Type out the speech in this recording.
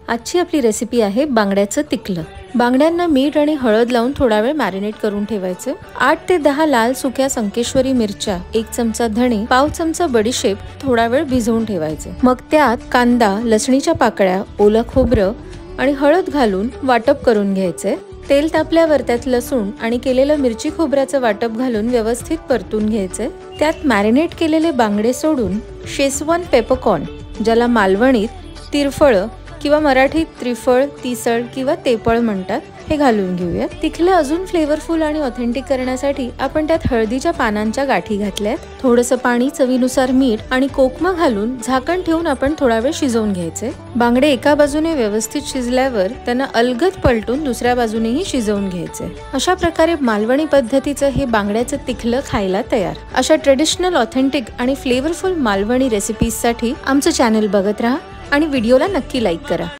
आजची आपली रेसिपी आहे बांगड्याचं तिकलं। बांगड्यांना मीठ आणि हळद लावून थोडा वेळ मॅरिनेट करून ठेवायचं। 8 ते 10 लाल सुक्या संकेश्वरी मिरच्या, 1 चमचा धणे, पाव चमचा बडीशेप थोडा वेळ भिजवून ठेवायचे। मग त्यात कांदा, लसणीच्या पाकळ्या, ओलं खोबरं आणि हळद घालून वाटप करून घ्यायचे। तेल तापल्यावर त्यात लसूण आणि केलेलं मिरची खोबऱ्याचं वाटप घालून व्यवस्थित परतून घ्यायचे। त्यात मॅरिनेट केलेले बांगडे सोडून शेजवान पेपरकॉर्न, ज्याला मालवणीत तिरफळ किंवा मराठीत त्रिफळ, तिसळ किंवा तेपळ म्हणतात, हे घालून घेऊया। तिखलं अजून फ्लेवरफुल आणि ऑथेंटिक करण्यासाठी आपण त्यात हळदीच्या पानांच्या गाठी घातल्यात। थोडंसं पाणी, चवीनुसार मीठ आणि कोकम घालून झाकण ठेवून आपण थोडा वेळ शिजवून घ्यायचे। बांगडे एका बाजूने व्यवस्थित शिजल्यावर त्यांना अलगद पलटून दुसऱ्या बाजूनेही शिजवून घ्यायचे। अशा प्रकारे मालवणी पद्धतीचं हे बांगड्याचं तिखलं खायला तयार। अशा ट्रेडिशनल, ऑथेंटिक आणि फ्लेवरफुल मालवणी रेसिपीजसाठी आमचं चॅनल बघत राहा आणि व्हिडिओला नक्की लाईक करा।